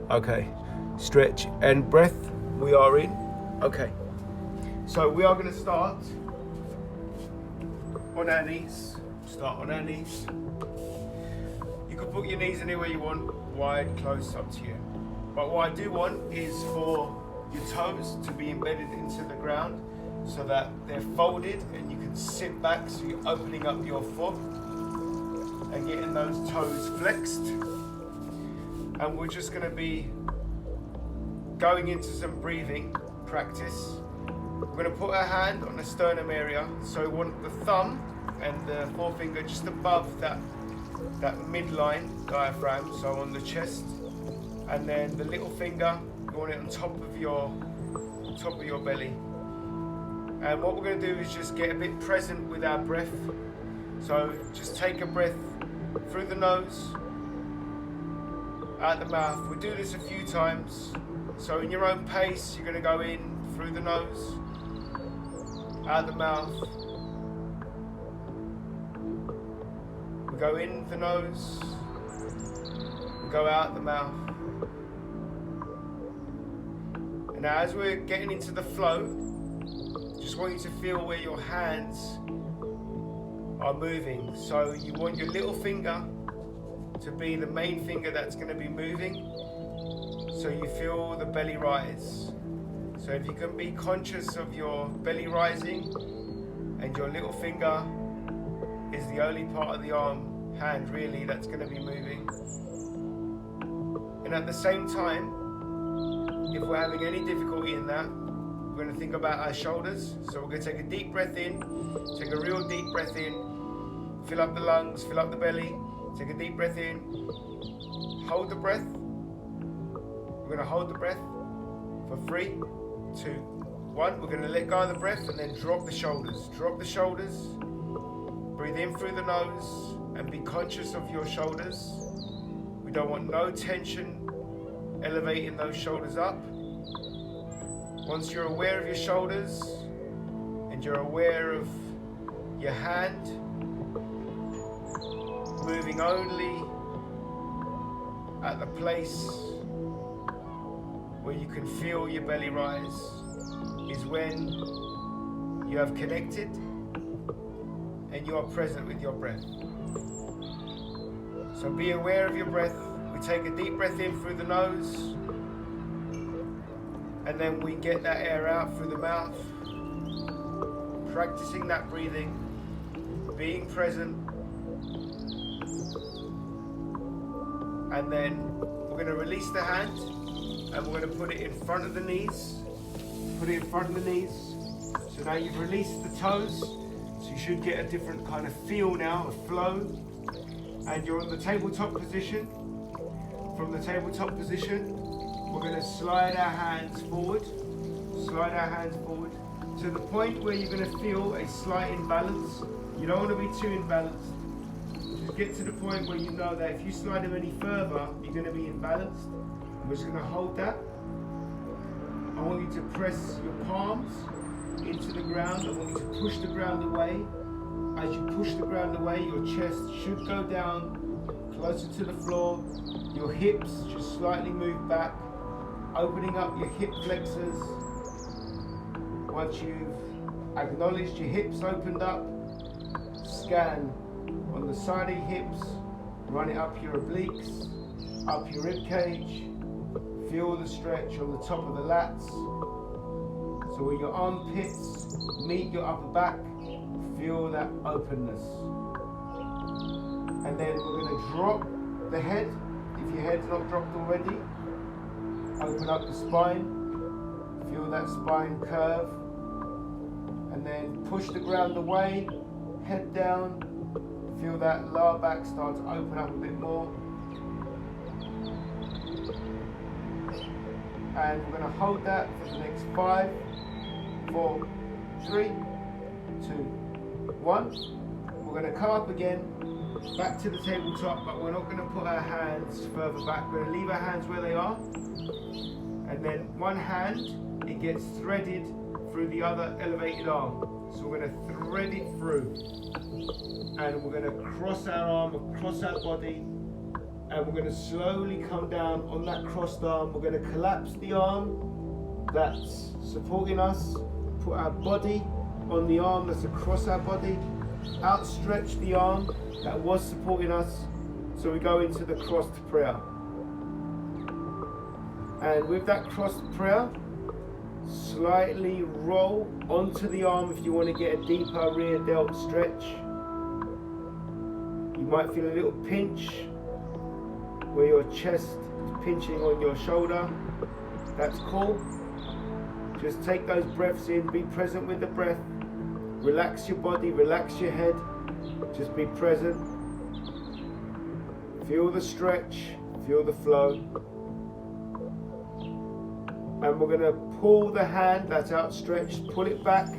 Okay, stretch and breath. We are in. Okay, so we are going to start on our knees. Start on our knees. You can put your knees anywhere you want, wide, close, up to you. But what I do want is for your toes to be embedded into the ground so that they're folded and you can sit back, so you're opening up your foot and getting those toes flexed. And we're just going to be going into some breathing practice. We're going to put our hand on the sternum area, so we want the thumb and the forefinger just above that midline diaphragm, so on the chest, and then the little finger, you want it on top of your belly. And what we're going to do is just get a bit present with our breath. So just take a breath through the nose, out the mouth. We do this a few times. So in your own pace, you're going to go in through the nose, out the mouth. We go in the nose, we go out the mouth. And now as we're getting into the flow, just want you to feel where your hands are moving. So you want your little finger to be the main finger that's going to be moving, so you feel the belly rise. So if you can be conscious of your belly rising, and your little finger is the only part of the hand really that's going to be moving. And at the same time, if we're having any difficulty in that, we're going to think about our shoulders. So we're going to take a deep breath in, take a real deep breath in, fill up the lungs, fill up the belly. Take a deep breath in, hold the breath. We're going to hold the breath for 3, 2, 1. We're going to let go of the breath and then drop the shoulders. Drop the shoulders. Breathe in through the nose and be conscious of your shoulders. We don't want no tension elevating those shoulders up. Once you're aware of your shoulders and you're aware of your hand, moving only at the place where you can feel your belly rise, is when you have connected and you are present with your breath. So be aware of your breath. We take a deep breath in through the nose, and then we get that air out through the mouth, practicing that breathing, being present. And then we're going to release the hand and we're going to put it in front of the knees. Put it in front of the knees. So now you've released the toes. So you should get a different kind of feel now, a flow. And you're on the tabletop position. From the tabletop position, we're going to slide our hands forward. Slide our hands forward to the point where you're going to feel a slight imbalance. You don't want to be too imbalanced. Just get to the point where you know that if you slide them any further, you're going to be imbalanced. We're just going to hold that. I want you to press your palms into the ground. I want you to push the ground away. As you push the ground away, your chest should go down closer to the floor. Your hips just slightly move back, opening up your hip flexors. Once you've acknowledged your hips opened up, scan on the side of your hips, run it up your obliques, up your rib cage, feel the stretch on the top of the lats. So when your armpits meet your upper back, feel that openness. And then we're going to drop the head, if your head's not dropped already. Open up the spine, feel that spine curve. And then push the ground away, head down, feel that lower back start to open up a bit more. And we're going to hold that for the next 5, 4, 3, 2, 1. We're going to come up again, back to the tabletop, but we're not going to put our hands further back. We're going to leave our hands where they are. And then one hand, it gets threaded through the other elevated arm. So we're going to thread it through. And we're going to cross our arm across our body and we're going to slowly come down on that crossed arm. We're going to collapse the arm that's supporting us, put our body on the arm that's across our body, outstretch the arm that was supporting us, so we go into the crossed prayer. And with that crossed prayer, slightly roll onto the arm if you want to get a deeper rear delt stretch. You might feel a little pinch where your chest is pinching on your shoulder. That's cool. Just take those breaths in, be present with the breath. Relax your body, relax your head. Just be present. Feel the stretch, feel the flow. And we're going to pull the hand that's outstretched, pull it back.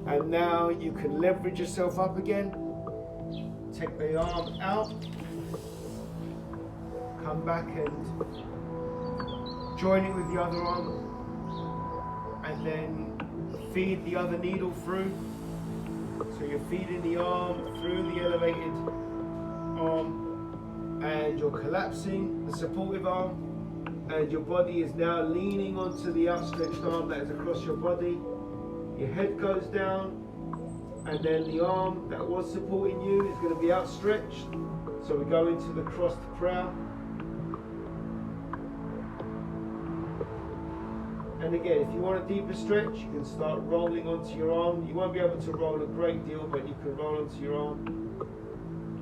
And now you can leverage yourself up again. Take the arm out. Come back and join it with the other arm. And then feed the other needle through. So you're feeding the arm through the elevated arm. And you're collapsing the supportive arm. And your body is now leaning onto the outstretched arm that is across your body. Your head goes down, and then the arm that was supporting you is going to be outstretched. So we go into the crossed prayer. And again, if you want a deeper stretch, you can start rolling onto your arm. You won't be able to roll a great deal, but you can roll onto your arm.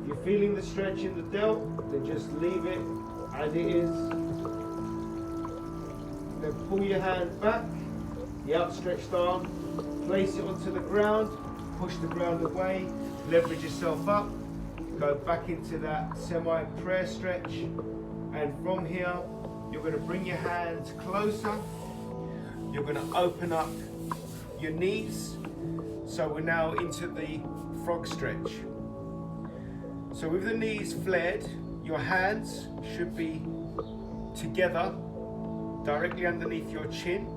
If you're feeling the stretch in the delt, then just leave it as it is. Then pull your hand back, the outstretched arm, place it onto the ground, push the ground away, leverage yourself up, go back into that semi-prayer stretch, and from here, you're going to bring your hands closer, you're going to open up your knees, so we're now into the frog stretch. So with the knees flared, your hands should be together, directly underneath your chin.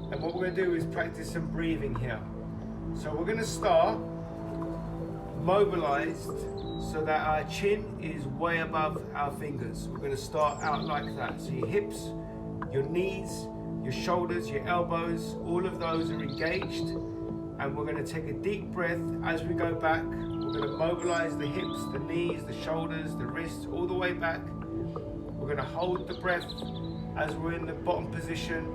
And what we're going to do is practice some breathing here. So we're going to start mobilized so that our chin is way above our fingers. We're going to start out like that. So your hips, your knees, your shoulders, your elbows, all of those are engaged. And we're going to take a deep breath as we go back. We're going to mobilize the hips, the knees, the shoulders, the wrists, all the way back. We're going to hold the breath as we're in the bottom position,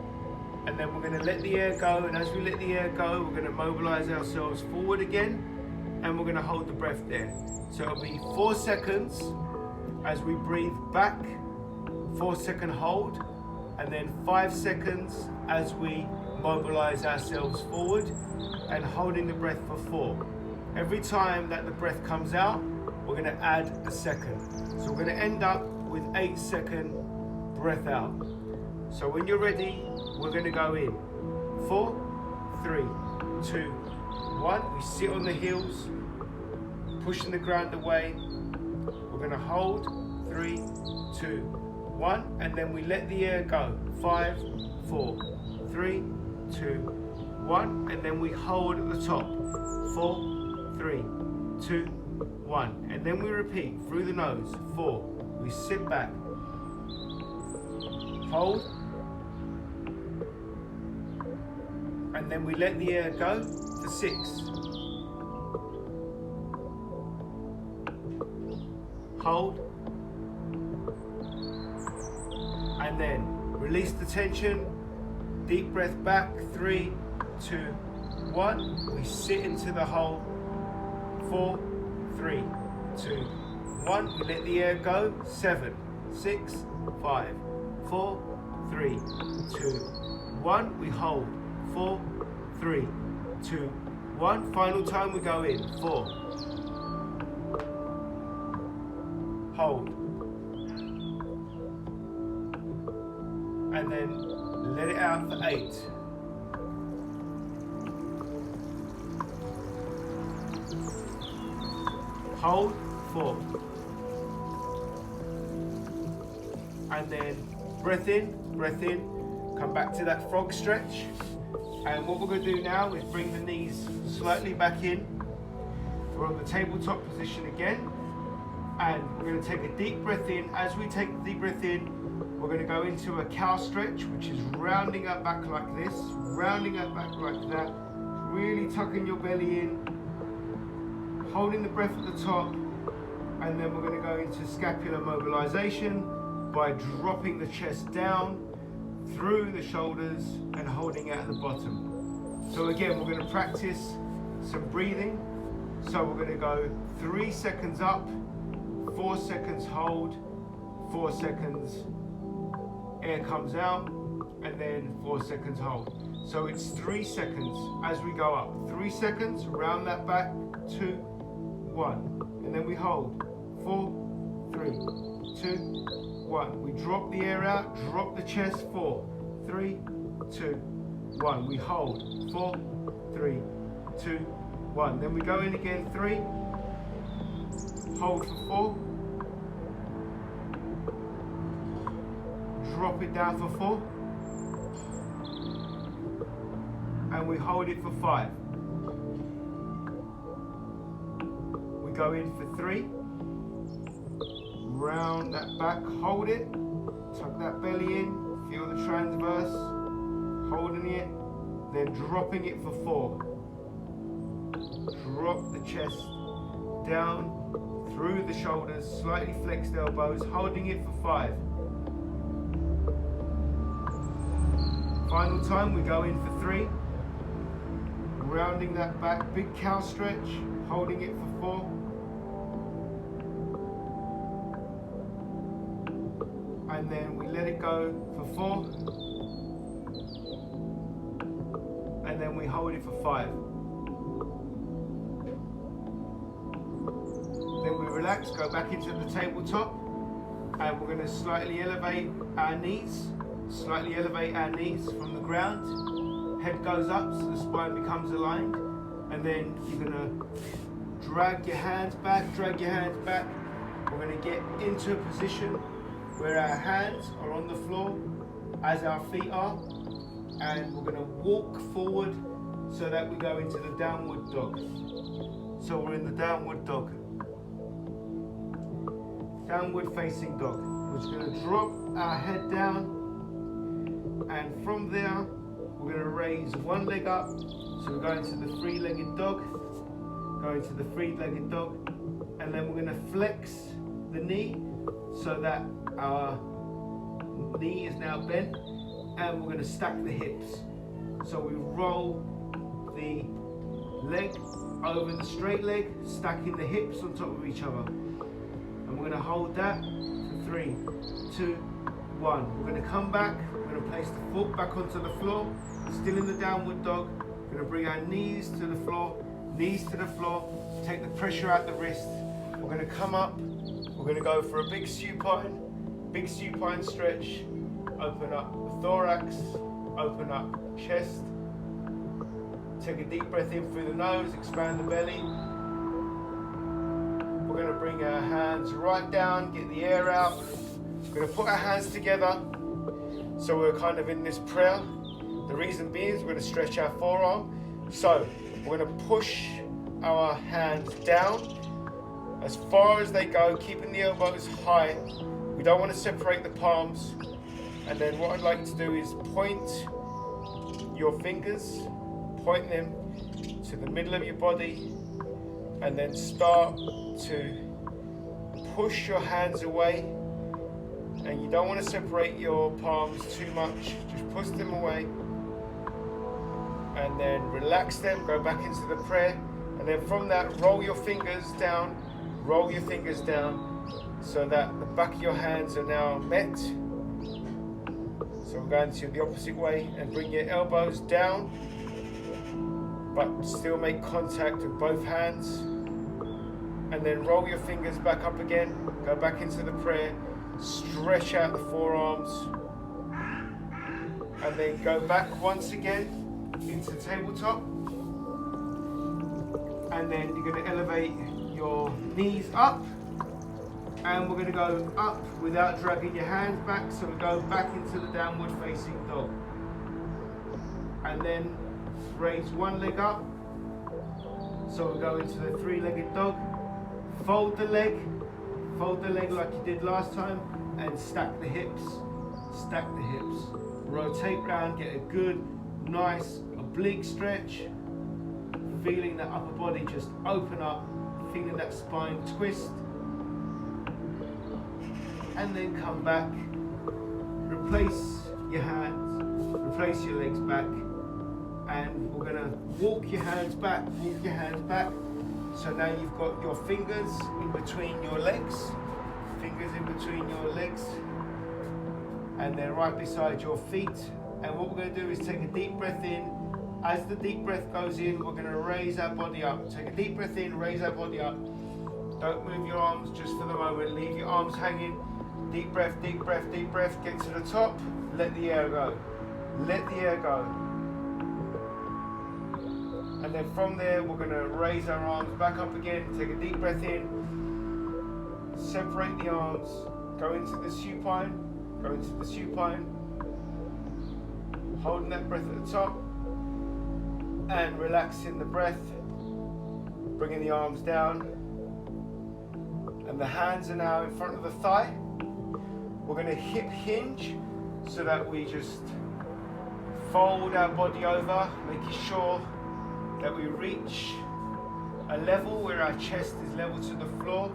and then we're going to let the air go, and as we let the air go, we're going to mobilize ourselves forward again, and we're going to hold the breath there. So it'll be 4 seconds as we breathe back, 4-second hold, and then 5 seconds as we mobilize ourselves forward, and holding the breath for 4. Every time that the breath comes out, we're going to add a second. So we're going to end up with 8-second breath out. So when you're ready, we're going to go in. 4, 3, 2, 1. We sit on the heels, pushing the ground away. We're going to hold. 3, 2, 1. And then we let the air go. 5, 4, 3, 2, 1. And then we hold at the top. 4, 3, 2, 1. And then we repeat through the nose. 4. We sit back. Hold, and then we let the air go for 6. Hold, and then release the tension, deep breath back, 3, 2, 1, we sit into the hold, 4, 3, 2, 1, we let the air go, 7, 6, 5, 4, 3, 2, 1. We hold. 4, 3, 2, 1. Final time we go in. 4. Hold. And then let it out for 8. Hold. 4. And then breath in, come back to that frog stretch. And what we're going to do now is bring the knees slightly back in. We're on the tabletop position again. And we're going to take a deep breath in. As we take the deep breath in, we're going to go into a cow stretch, which is rounding up back like this, rounding up back like that, really tucking your belly in, holding the breath at the top, and then we're going to go into scapular mobilization by dropping the chest down through the shoulders and holding it at the bottom. So again, we're going to practice some breathing. So we're going to go 3 seconds up, 4 seconds hold, 4 seconds air comes out, and then 4 seconds hold. So it's 3 seconds as we go up. 3 seconds, round that back, 2, 1. And then we hold. 4, 3, 2, 1. We drop the air out, drop the chest. 4, 3, 2, 1. We hold. 4, 3, 2, 1. Then we go in again. 3. Hold for 4. Drop it down for 4. And we hold it for 5. We go in for 3. Round that back, hold it. Tuck that belly in. Feel the transverse. Holding it. Then dropping it for 4. Drop the chest down through the shoulders, slightly flexed elbows, holding it for 5. Final time, we go in for 3. Rounding that back, big cow stretch, holding it for 4. And then we let it go for 4. And then we hold it for 5. Then we relax, go back into the tabletop, and we're going to slightly elevate our knees. Slightly elevate our knees from the ground. Head goes up so the spine becomes aligned. And then you're going to drag your hands back, drag your hands back. We're going to get into a position where our hands are on the floor as our feet are. And we're going to walk forward so that we go into the downward dog. So we're in the downward dog. Downward facing dog. We're just going to drop our head down. And from there, we're going to raise one leg up. So we're going to the three-legged dog. Going to the three-legged dog. And then we're going to flex the knee so that our knee is now bent. And we're going to stack the hips. So we roll the leg over the straight leg, stacking the hips on top of each other. And we're going to hold that for 3, 2, 1. We're going to come back. We're going to place the foot back onto the floor, still in the downward dog. We're going to bring our knees to the floor, take the pressure out the wrist. We're going to come up. We're going to go for a big supine stretch. Open up the thorax, open up chest. Take a deep breath in through the nose, expand the belly. We're going to bring our hands right down, get the air out. We're going to put our hands together so we're kind of in this prayer. The reason being is we're going to stretch our forearm. So we're going to push our hands down as far as they go, keeping the elbows high. We don't want to separate the palms. And then what I'd like to do is point your fingers, point them to the middle of your body, and then start to push your hands away. And you don't want to separate your palms too much, just push them away. And then relax them, go back into the prayer. And then from that, roll your fingers down so that the back of your hands are now met. So we're going to the opposite way and bring your elbows down, but still make contact with both hands. And then roll your fingers back up again, go back into the prayer, stretch out the forearms, and then go back once again into the tabletop. And then you're going to elevate your knees up, and we're going to go up without dragging your hands back, so we go back into the downward facing dog. And then raise one leg up, so we go into the three-legged dog. Fold the leg fold the leg like you did last time, and stack the hips, stack the hips. Rotate round, get a good, nice, oblique stretch. Feeling that upper body just open up, feeling that spine twist. And then come back, replace your hands, replace your legs back, and we're gonna walk your hands back, walk your hands back. So now you've got your fingers in between your legs, fingers in between your legs, and they're right beside your feet. And what we're gonna do is take a deep breath in. As the deep breath goes in, we're gonna raise our body up. Take a deep breath in, raise our body up. Don't move your arms just for the moment, leave your arms hanging. Deep breath, deep breath, deep breath, get to the top, let the air go. Let the air go. And then from there, we're gonna raise our arms back up again, take a deep breath in, separate the arms, go into the supine, go into the supine, holding that breath at the top, and relaxing the breath, bringing the arms down, and the hands are now in front of the thigh. We're going to hip hinge so that we just fold our body over, making sure that we reach a level where our chest is level to the floor.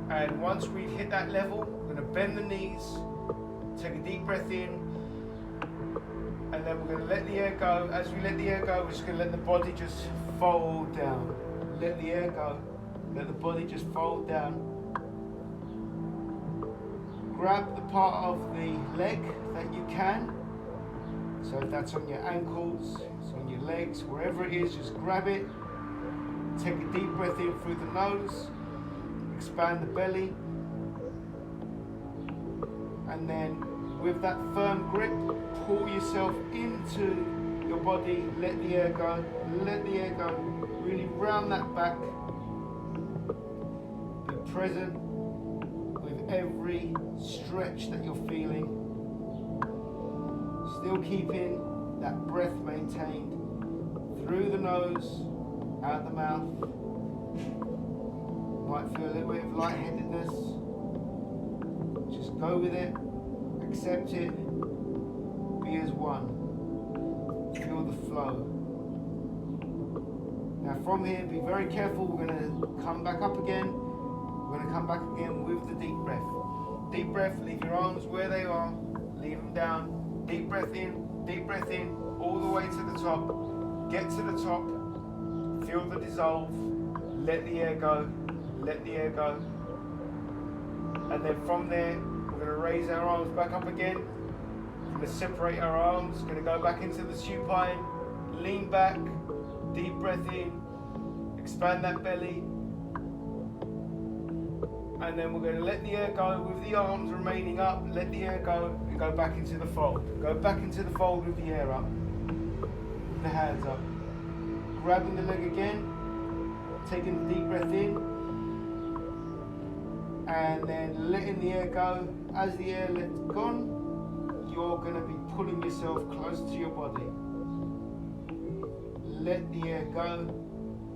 And once we've hit that level, we're going to bend the knees, take a deep breath in, and then we're going to let the air go. As we let the air go, we're just going to let the body just fold down. Let the air go. Let the body just fold down. Grab the part of the leg that you can. So if that's on your ankles, it's on your legs, wherever it is, just grab it. Take a deep breath in through the nose. Expand the belly. And then with that firm grip, pull yourself into your body, let the air go, let the air go. Really round that back. Be present with every stretch that you're feeling. Still keeping that breath maintained through the nose, out the mouth. Might feel a little bit of lightheadedness. Just go with it. Accept it, be as one, feel the flow. Now from here, be very careful, we're going to come back up again, we're going to come back again with the deep breath. Deep breath, leave your arms where they are, leave them down, deep breath in, all the way to the top, get to the top, feel the dissolve, let the air go, let the air go. And then from there, we're going to raise our arms back up again. We're going to separate our arms. Going to go back into the supine. Lean back. Deep breath in. Expand that belly. And then we're going to let the air go with the arms remaining up. Let the air go and go back into the fold. Go back into the fold with the air up. With the hands up. Grabbing the leg again. Taking a deep breath in. And then letting the air go. As the air lets gone, you're going to be pulling yourself close to your body. Let the air go,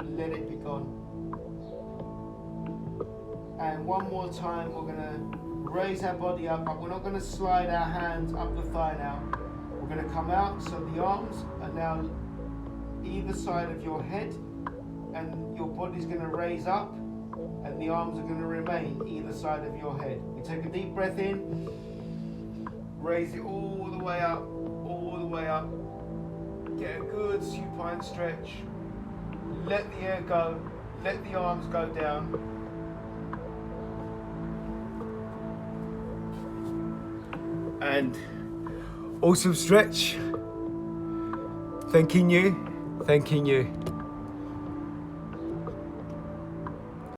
let it be gone. And one more time, we're going to raise our body up, but we're not going to slide our hands up the thigh now. We're going to come out, so the arms are now either side of your head, and your body's going to raise up, and the arms are going to remain either side of your head. We take a deep breath in, raise it all the way up, get a good supine stretch, let the air go, let the arms go down. And awesome stretch. Thanking you.